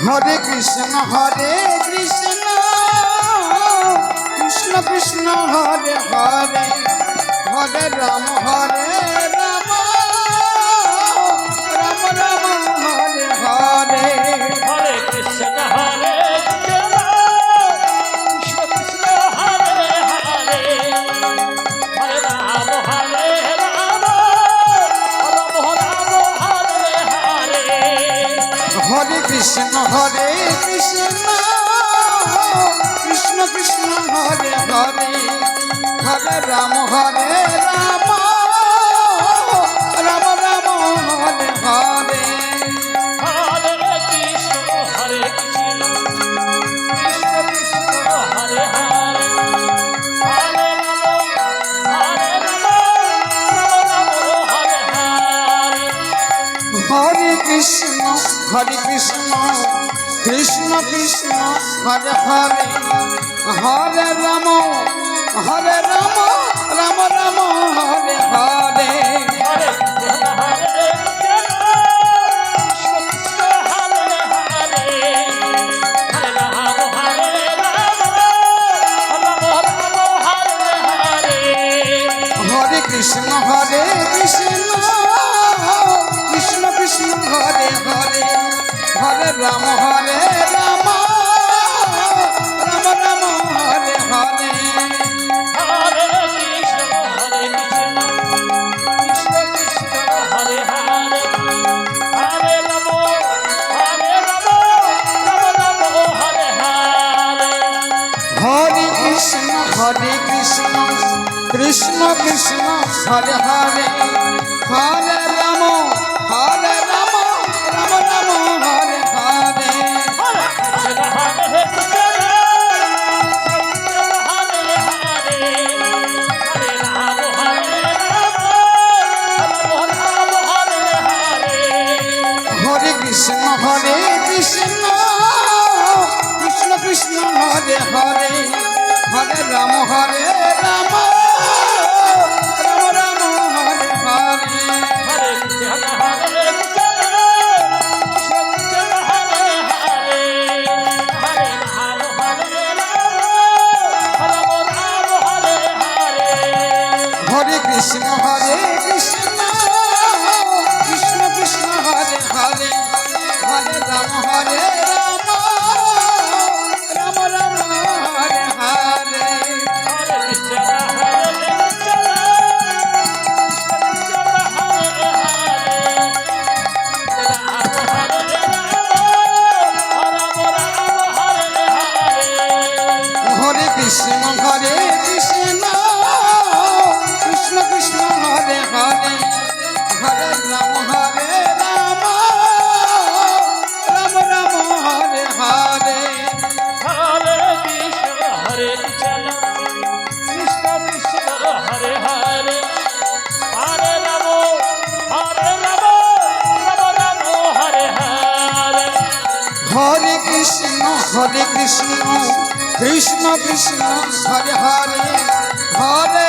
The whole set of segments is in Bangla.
হরে কৃষ্ণ কৃষ্ণ কৃষ্ণ হরে হরে হরে রাম রাম রাম হরে হরে হরে কৃষ্ণ কৃষ্ণ কৃষ্ণ হরে হরে হরে রাম রাম রাম হরে হরে হরে কৃষ্ণ কৃষ্ণ কৃষ্ণ হরে হরে হরে রাম রাম রাম হরে হরে হরে কৃষ্ণ কৃষ্ণ কৃষ্ণ হরে হরে হরে রাম হরে হরে হরে কৃষ্ণ কৃষ্ণ কৃষ্ণ হরে হরে হরে রাম রাম হরে হরে হরে কৃষ্ণ কৃষ্ণ হরে হরে হরে রাম হরে হরে হরে কৃষ্ণ কৃষ্ণ কৃষ্ণ হরে হরে হরে রাম রাম হরে হরে হরে কৃষ্ণ কৃষ্ণ কৃষ্ণ হরে হরে হরে রাম রাম হরে হরে হরে কৃষ্ণ কৃষ্ণ কৃষ্ণ হরে হরে হরে রাম রাম হরে হরে হরে কৃষ্ণ হরে কৃষ্ণ হরে হরে হরে রাম হরে হরে হরে কৃষ্ণ কৃষ্ণ কৃষ্ণ হরে হরে হরে রাম রাম হরে হরে হরে কৃষ্ণ হরে কৃষ্ণ কৃষ্ণ হরে হরে হরে রাম হরে হরে হরে কৃষ্ণ কৃষ্ণ কৃষ্ণ হরে হরে হরে রাম রাম হরে হরে হরে কৃষ্ণ হরে কৃষ্ণ কৃষ্ণ হরে হরে রাম হরে হরে হরে কৃষ্ণ কৃষ্ণ হরে হরে হরে রাম রাম হরে হরে হরে কৃষ্ণ হরে কৃষ্ণ কৃষ্ণ কৃষ্ণ হরে হরে হরে রাম রাম হরে হরে হরে কৃষ্ণ কৃষ্ণ কৃষ্ণ হরে হরে হরে রাম রাম হরে হরে হরে কৃষ্ণ হরে কৃষ্ণ কৃষ্ণ কৃষ্ণ হরে হরে হরে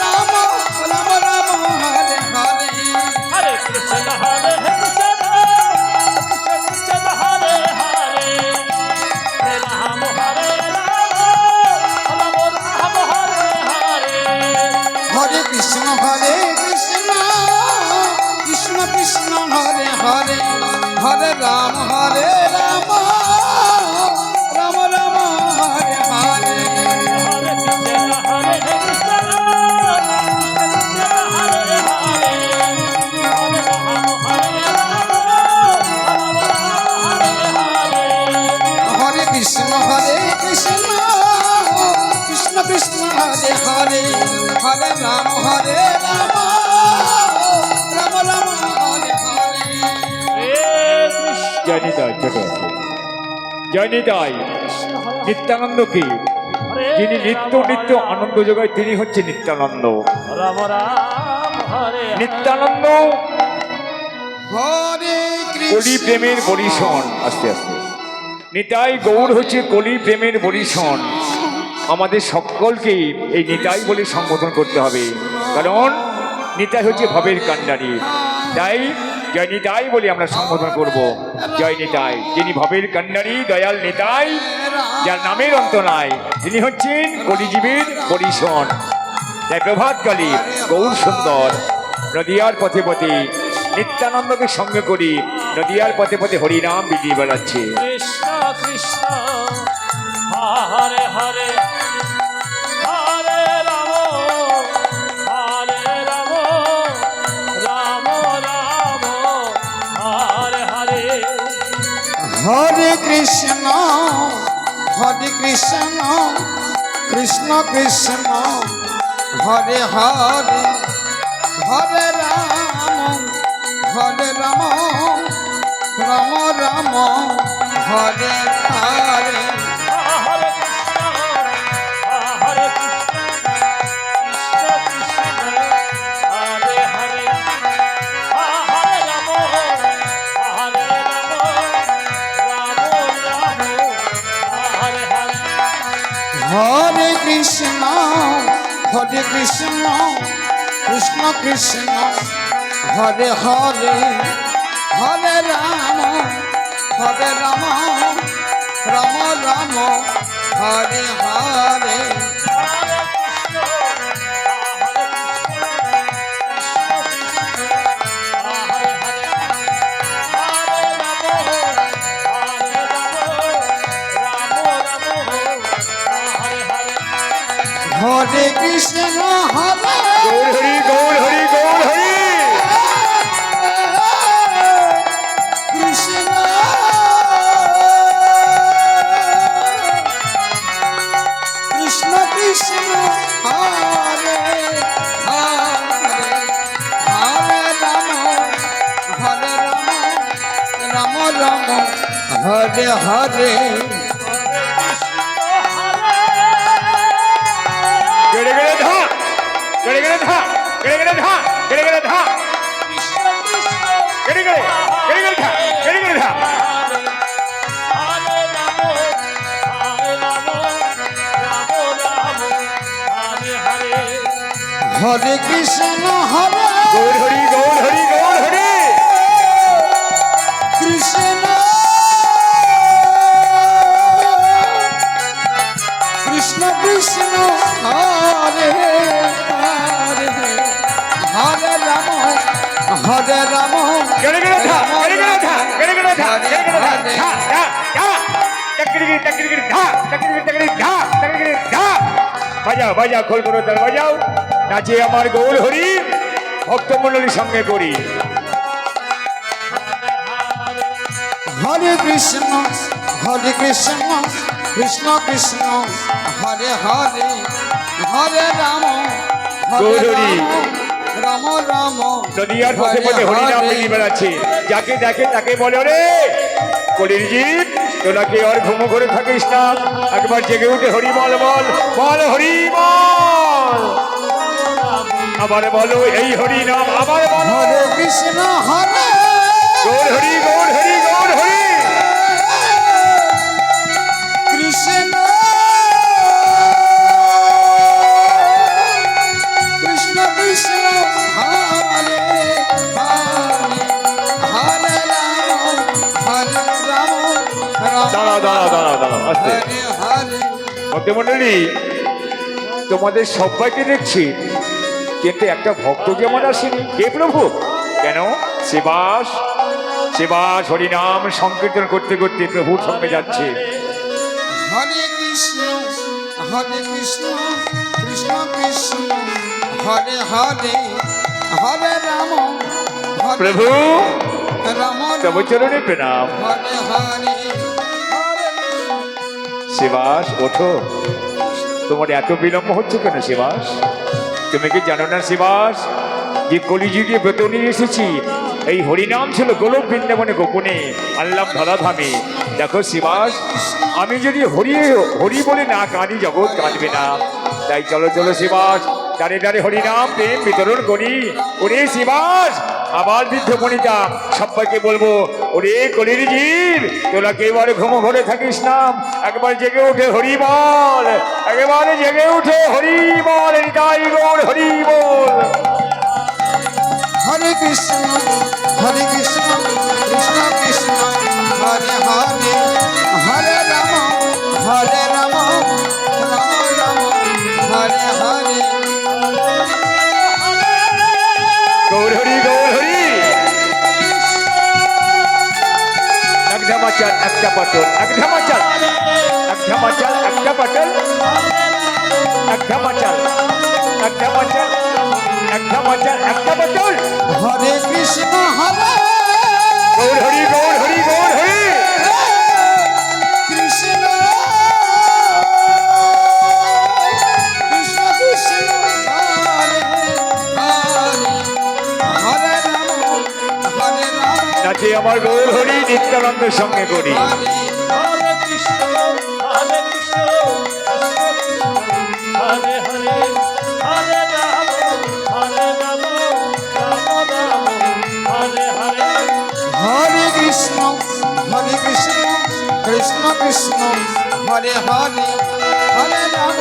রাম রাম হরে হরে হরে কৃষ্ণ কৃষ্ণ হরে হরে হরে রাম রাম হরে হরে হরে কৃষ্ণ হরে কৃষ্ণ কৃষ্ণ হরে হরে হরে রাম হরে হরে হরে কৃষ্ণ কৃষ্ণ হরে হরে হরে রাম রাম হরে হরে জয় নিতাই ছোট জয় নিতাই নিত্যানন্দকে যিনি নিত্য নিত্য আনন্দ যোগায় তিনি হচ্ছে নিত্যানন্দ। রাম রাম হরে নিত্যানন্দ হরে কলি প্রেমের বরিশন। আস্তে আস্তে নিতাই গৌর হচ্ছে কলি প্রেমের বরিশন। আমাদের সকলকে এই নিতাই বলে সম্বোধন করতে হবে, কারণ নিতাই হচ্ছে ভবের কান্ডারি। তাই জয় নিতাই বলে আমরা সম্বোধন করব। জয় নিতাই, যিনি ভবের কন্যারী দয়াল নিতাই, যার নামের অন্ত নাই, তিনি হচ্ছেন কলিজীবের পরিশন। তাই প্রভাতকালী গৌর সুন্দর নদিয়ার পথে পথে নিত্যানন্দকে সঙ্গে করি নদিয়ার পথে পথে হরিনাম বিলিয়ে বেড়াচ্ছে। কৃষ্ণ কৃষ্ণ হরে হরে হরে রাম রাম রাম হরে হরে। হরে কৃষ্ণ কৃষ্ণ কৃষ্ণ হরে হরে হরে রাম রাম রাম হরে হরে। হরে কৃষ্ণ হরে কৃষ্ণ কৃষ্ণ কৃষ্ণ হরে হরে হরে রাম রাম হরে হরে। হরে কৃষ্ণ কৃষ্ণ কৃষ্ণ হরে হরে হরে রাম রাম রাম হরে হরে। হরে কৃষ্ণ হরে গৌর হরি গৌর হরি গৌর হরি। কৃষ্ণ কৃষ্ণ কৃষ্ণ হরে হরে হরে রাম রাম হরে হরে। গেড়ে গেড়ে ধা গেড়ে গেড়ে ধা গেড়ে গেড়ে ধা গেড়ে গেড়ে ধা গেড়ে গেড়ে গেড়ে গেড়ে ধা গেড়ে গেড়ে ধা। হরে কৃষ্ণ হরে গৌর হরি গৌর হরি গৌর হরি। কৃষ্ণ কৃষ্ণ কৃষ্ণ হরে হরে হরে রাম গেড়ে গেড়ে ধা গেড়ে গেড়ে ধা গেড়ে গেড়ে ধা গেড়ে গেড়ে ধা ধা ধা ধা টাকরি গিরি ধা টাকরি ধা টাকরি ধা। বাজাও বাজাও খোল করো তাল বাজাও, নাচে আমার গৌর হরি ভক্তমণ্ডলীর সঙ্গে করি। হরে কৃষ্ণ কৃষ্ণ কৃষ্ণ হরে হরে হরে রাম গৌরী। রাম রাম নদিয়ার পথে পথে হরিনাম বেরিয়ে বেড়াচ্ছে, যাকে দেখে তাকে বলে রে কলির জীব তোলাকে আর ঘুমো করে থাকিস না, একবার জেগে উঠে হরিবল বল বল হরিবল, আবার বলো এই হরিনাম আবার বলো হরে কৃষ্ণ হরে গৌর হরি গৌর হরি গৌর হরি। কৃষ্ণ কৃষ্ণ কৃষ্ণ হরে হরে হরে রাম দাঁড়াও দাঁড়াও দাঁড়াও দাঁড়াও আস্তে। হরে হরে। ভক্তমণ্ডলী তোমাদের সবাইকে দেখছি, কিন্তু একটা ভক্ত যেমন আসেনি। কে প্রভু? কেন? শিবাস শিবাস হরিনাম সংকীর্তন করতে করতে প্রভুর সঙ্গে যাচ্ছে। হরে কৃষ্ণ কৃষ্ণ কৃষ্ণ হরে হরে হরে রাম প্রভু রাম তব চরণে প্রণাম। হরে হরে শিবাস ওঠো, তোমার এত বিলম্ব হচ্ছে কেন শিবাস? তুমি কি জানো না শিবাস, যে কলিযুগে ব্রত নিয়ে এসেছি এই হরিনাম ছিল গোলক বৃন্দাবনে গোপনে আল্লাহ ধরাধামে। দেখো শিবাস, আমি যদি হরি হরি বলে না কাঁদি জগৎ কাঁদবে না, তাই চলো চলো শিবাস দাঁড়ে দাঁড়ে হরিনাম প্রেম বিতরণ করি। ওরে শিবাস আবার বৃদ্ধ বনিতা সবাইকে বলবো, ওরে কলির জীব তোরা এবারে ঘুমো ঘরে থাকিস না, একবার জেগে উঠে হরি বল, একেবারে জেগে উঠে হরি বল, নিতাই গৌর হরি বল। হরে কৃষ্ণ হরে কৃষ্ণ কৃষ্ণ কৃষ্ণ হরে হরে হরে রাম রাম রাম হরে হরে গৌর হরি গৌর হরি এক ধামাচাল একটা পটল এক ধামাচাল এক ধামাচাল একটা পটল এক ধামাচাল এক ধামাচাল এক ধামাচাল একটা পটল হরে কৃষ্ণ হরে গৌর হরি গৌর হরি গৌর হরি কৃষ্ণ কৃষ্ণ কৃষ্ণ হরে হরে হরে রাম নাচে আমার গৌর হরি নিত্যানন্দের সঙ্গে করি হরে হরে কৃষ্ণ হরে কৃষ্ণ হরে হরে হরে রাম রাম রাম হরে হরে হরে কৃষ্ণ কৃষ্ণ কৃষ্ণ হরে হরে হরে রাম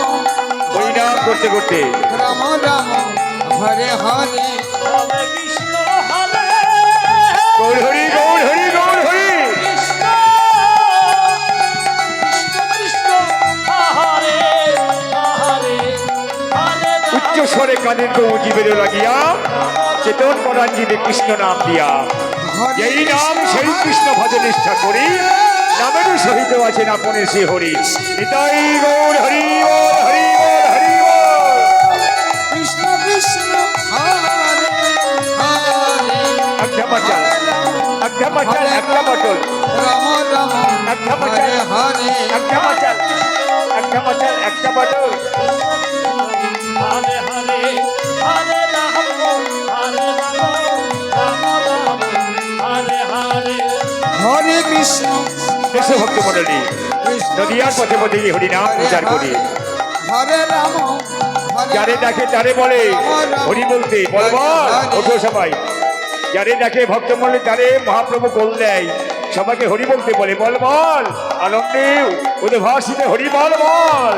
হরিনাম করতে করতে রাম রাম হরে হরে হরে কৃষ্ণ হরে গৌর হরি গৌর হরি গৌর হরি কৃষ্ণ কৃষ্ণ কৃষ্ণ হরে হরে হরে উচ্চ স্বরে কানের কৌজি বেরো লাগিয়া চেতন করাঞ্জিতে কৃষ্ণ নাম দিয়া হরে এই নাম সেই কৃষ্ণ ভজন নিষ্ঠা করি নামেরও সহিত আছেন আপনের শ্রী হরি নিতাই গৌর হরি বল হরি বল হরি বল কৃষ্ণ কৃষ্ণ হরে হরে একটা মাচাল একটা মাচাল একটা পটল রাম রাম একটা মাচাল হরে হরে একটা মাচাল একটা মাচাল একটা পটল হরে হরে হরে রাম হরে রাম রাম হরে হরে হরে কৃষ্ণ দেশ ভক্ত মন্ডলী কৃষ্ণ নদিয়ার পথে পথে এই হরিনাম প্রচার করি হরে রাম যারে ডাকে তারে বলে হরি বলতে বল বল ওঠো সবাই যারে ডাকে ভক্ত মন্ডলী তারে মহাপ্রভু কোল দেয় সবাইকে হরি বলতে বলে বল বল আনন্দে উদ্ভাসিতে হরি বল বল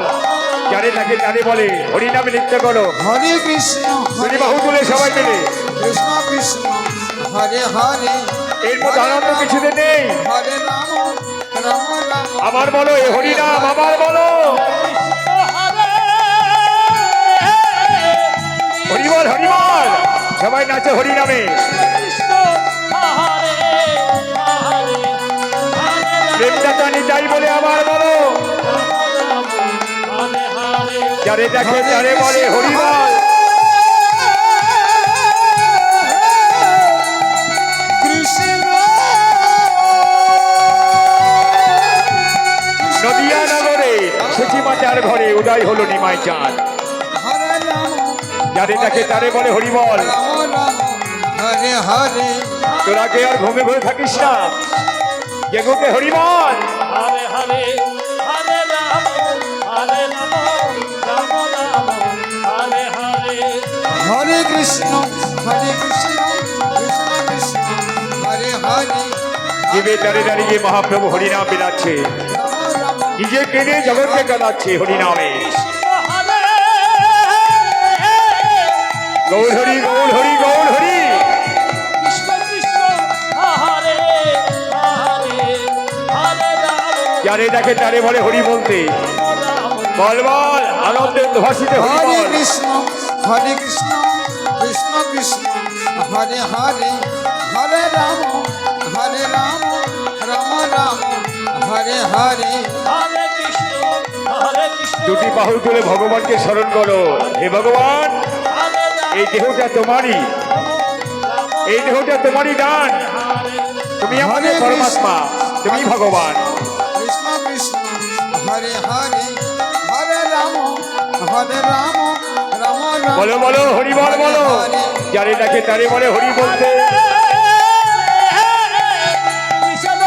যারে ডাকে তারে বলে হরি নামে নৃত্য করো হরে কৃষ্ণ হরি বাহু তুলে সবাই মিলে কৃষ্ণ কৃষ্ণ হরে হরে এর মতো আনন্দ কিছুতে নেই হরে রাম রাম রাম আমার বলো এ হরি নাম আমার বলো হরি বল হরি বল সবাই নাচে হরি নামে প্রেমদাতা নিতাই বলে আমার বলো যারে দেখে তারে বলে হরি বল কৃষ্ণ নদিয়া নগরে সূচি মাতার ঘরে উদয় হলো নিমাই চাঁদ হরে রাম যারে দেখে তারে বলে হরি বল রাম রাম হরে হরে তোরা কে আর ঘুমে ঘুরে থাকিস না জেগুকে হরি বল হরে হরে হরে রাম হরে রাম রাম রাম হরে হরে হরে কৃষ্ণ কৃষ্ণ কৃষ্ণ হরে হরে জীবে দাঁড়িয়ে দাঁড়িয়ে মহাপ্রভু হরিনাম বিলাচ্ছে রাম রাম নিজে কেঁদে জগৎকে কাঁদাচ্ছে হরিনামে গৌর হরি গৌর হরি গৌর হরি কৃষ্ণ কৃষ্ণ হরে হরে হরে রাম যারে দেখে তারে বলে হরি বলতে রাম বল বল আনন্দে উদ্ভাসিতে হরি হরে বল কৃষ্ণ কৃষ্ণ কৃষ্ণ হরে হরে হরে রাম রাম রাম হরে হরে হরে কৃষ্ণ হরে কৃষ্ণ দুটি বাহু তুলে ভগবানকে স্মরণ করো হে ভগবান হরে রাম এই দেহটা তোমারই এই দেহটা তোমারই দান তুমি আমাদের পরমাত্মা তুমি ভগবান কৃষ্ণ কৃষ্ণ হরে হরে হরে রাম রাম রাম বলো বলো হরি বল বলো যারে ডাকে তারে বলে হরি বলতে কৃষ্ণ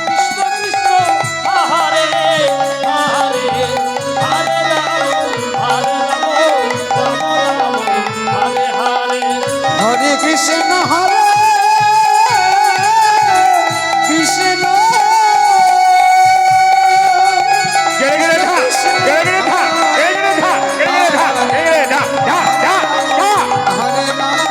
কৃষ্ণ কৃষ্ণ হরে হরে হরে রাম হরে হরে হরে কৃষ্ণ হরে কৃষ্ণ গেলে গেলে ধা গেলে গেলে ধা গেলে গেলে ধা গেলে গেলে ধা গেলে গেলে ধা ধা ধা হরে রাম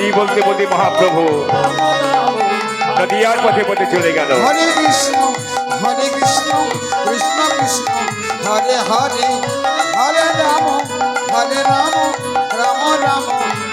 হরি বলতে বলতে মহাপ্রভু নদিয়ার পথে পথে চলে গেল। হরে কৃষ্ণ কৃষ্ণ কৃষ্ণ হরে হরে হরে রাম